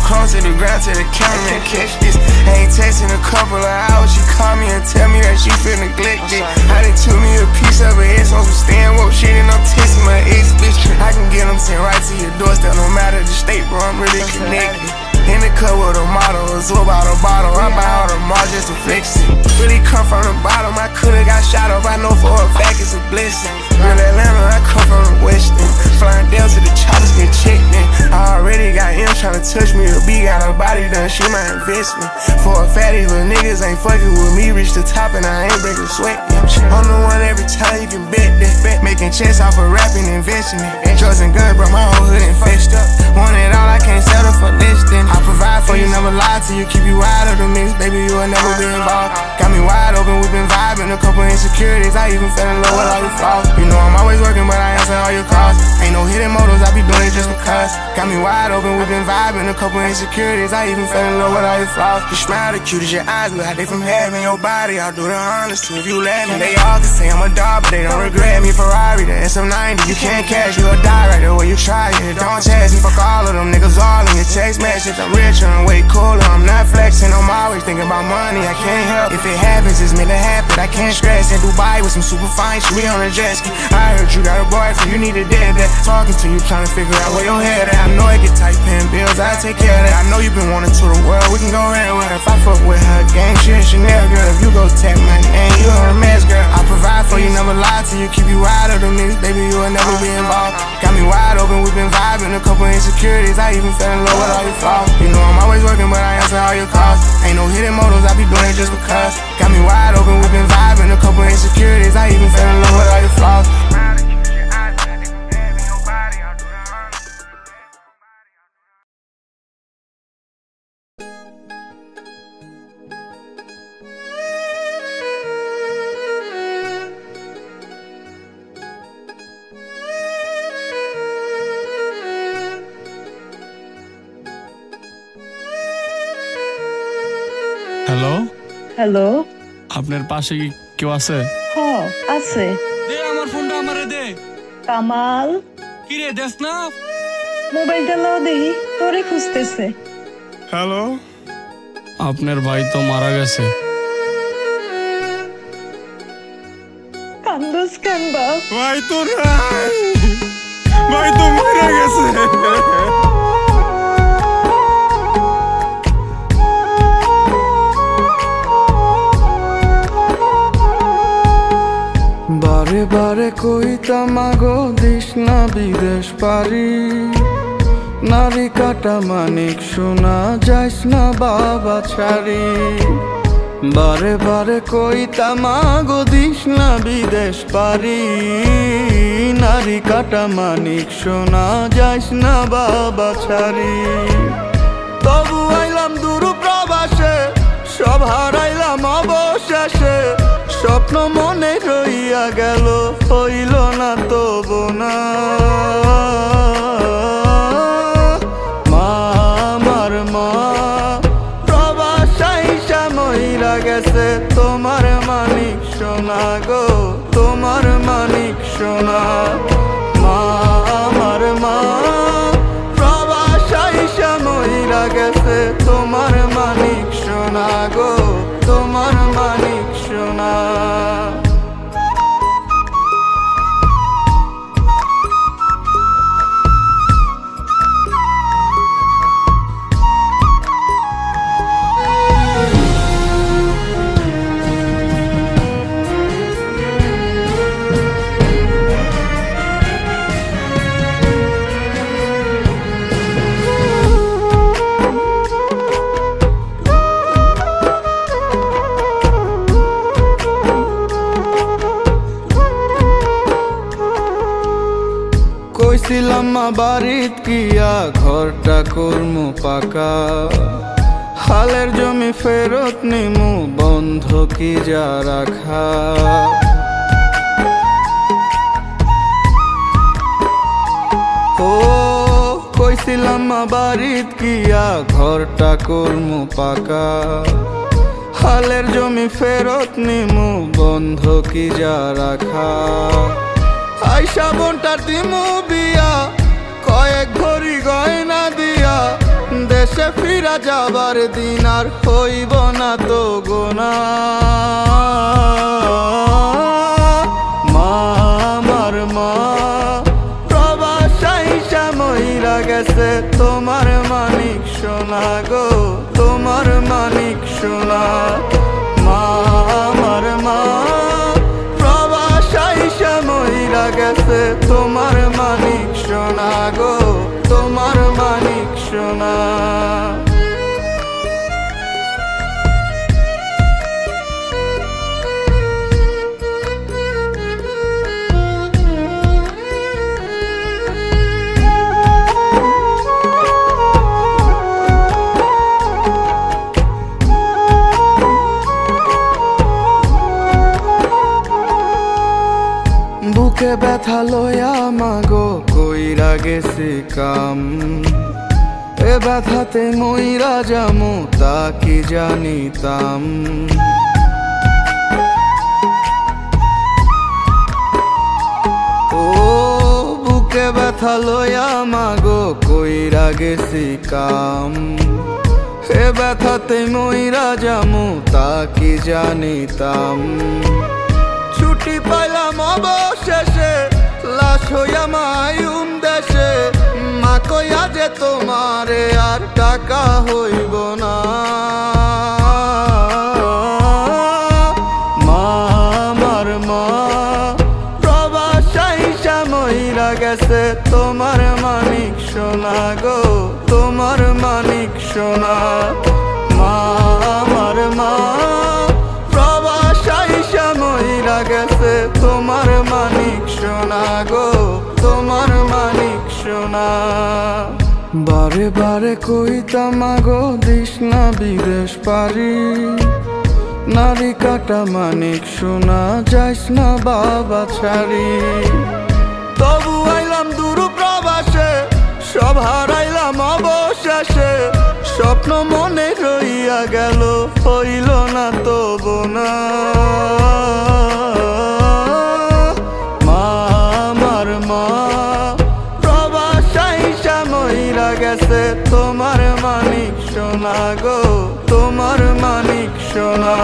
crumbs to the ground to the camera and catch this. I ain't texting a couple of hours, she call me and tell me that she feel neglected. I done took me a piece of her ass on some stand woke shit and I'm texting my ex bitch. I can get them sent right to your doorstep, no matter the state, bro, I'm really connected. In the cup with a model, absorb out a bottle. I buy all the more just to flex it. Really come from the bottom, I could've got shot up. I know for a fact it's a blessing. Real Atlanta, I come from the western. Flying down to the choppers, get checked in. I already got him tryna touch me. The B got her body done, she my investment. For a fatty, little niggas ain't fucking with me. Reach the top and I ain't breaking sweat. I'm the one every time you can bet that. Making checks off of rapping, investing it. Drugs and guns, bro, my whole hood infested up. Want it all, I can't settle for less than. I provide for you, never lie to you, keep you wide of the mix, baby, you will never be involved. Got me wide open, we been vibing, a couple insecurities, I even fell in love with all your flaws. You know I'm always working, but I answer all your calls. Ain't no hidden motives, I be doing it just because. Got me wide open, we been vibing, a couple insecurities, I even fell in love with all your flaws. You smile the cutest, your eyes look like they from heaven, your body, I'll do the honest too if you let me. They all can say I'm a dog, but they don't regret me. Ferrari, the SM90, you can't cash, you'll die right there where you try it. Don't test me, fuck all of them niggas all in your text message. I'm richer and way cooler, I'm not flexing, I'm always thinking about money, I can't help. If it happens, it's meant to happen, I can't stress. In Dubai with some super fine shit, we on a jet ski. I heard you got a boyfriend, you need a dad that. Talking to you, trying to figure out where your head at. I know it get tight, paying bills, I take care of that. I know you been wanting to the world, we can go around with her. If I fuck with her, gang shit, Chanel girl. If you go tap my name, you a mess girl. I provide for you, never lie to you, keep you wide of the mix, baby, you will never be involved. Got me wide open, we been vibing, a couple insecurities, I even fell in love with all your flaws. You know I'm always working, but I answer all your calls. Ain't no hidden motives, I be doing it just because. Got me wide open, we been vibing, a couple insecurities, I even fell in love with all your flaws. Hello hello, আপনার পাশে কি কেউ আছে? হ্যাঁ আছে। দে আমার ফোনটা আমারে দে। কামাল, কি রে দেখ না? মোবাইলটা লাও দেখি, তোরে খুঁজতেছে। হ্যালো, আপনার ভাই তো মারা গেছে। কান্দোস কেন বাপ? ভাই তো নাই, ভাই তো মারা গেছে। বারে বারে কইতাম আগো দিস না বিদেশ পারি, নারী কাটা মানিক শোনা যাইস না বাবা ছাড়ি। বারে বারে কইতাম আগো দিস না বিদেশ পারি, নারী কাটা মানিক শোনা যাইস না বাবা ছাড়ি। তবু আইলাম দূর প্রবাসে, সব হারাইলাম অবশেষে। স্বপ্ন মনে রইয়া গেল, হইল না তবু না। মা আমার মা প্রবাসাইসা মইরা গেছে, তোমার মানিক সোনা গো, তোমার মানিক সোনা। মা আমার মা প্রবাসাইসা মইরা গেছে, তোমার মানিক সোনা গো, তোমার মানিক সোনা। কইছিলাম মা বাড়িত কিয়া ঘরটা করমু পাকা, হালের জমি ফেরত নিমু বন্ধকি যা রাখা। ও কইছিলাম মা বাড়িত কিয়া ঘরটা করমু পাকা, হালের জমি ফেরত নিমু বন্ধকি যা রাখা। আইসা বোনটার দিমু বিয়া, কয়েক ভরি গয়না দিয়া, দেশে ফিরা যাবার দিন আর হইব না তো গোনা। মা আমার মা প্রবাসাইসা মইরা গেছে, তোমার মানিক সোনা গো, তোমার মানিক সোনা। মা আমার মা প্রবাসাইসা মইরা গেছে, তোমার মানিক সোনা গো, তোমার মানিক সোনা। বুকে ব্যথা লইয়া মাগো কইরা গেছি কাম, এ ব্যথাতে মইরা যামু তা কি জানিতাম। ও বুকে ব্যথা লইয়া মাগো কইরা গেছি কাম, এ ব্যথাতে মইরা যামু তা কি জানিতাম। ছুটি পাইলাম অবশেষে লাশ হইয়া মায়ুম দেশে, মা কইয়া যে তোমারে আর টাকা হইব না। মা আমার মা প্রবাসাইসা মইরা গেছে, তোমার মানিক সোনা গো, তোমার মানিক সোনা। মা আমার মা প্রবাসাইসা মইরা গেছে, তোমার মানিক সোনা গো, তোমার মানিক সোনা। বারে বারে কইতাম আগো দিস না বিদেশ পারি, নারী কাটা মানিক সোনা যাইস না বাবা ছাড়ি। তবু আইলাম দূর প্রবাসে, সব হারাইলাম অবশেষে, স্বপ্ন মনে রইয়া গেল হইল না তো বোনা। মা আমার মা প্রবাসাইসা মইরা গেছে, তোমার মানিক সোনা গো, তোমার মানিক সোনা।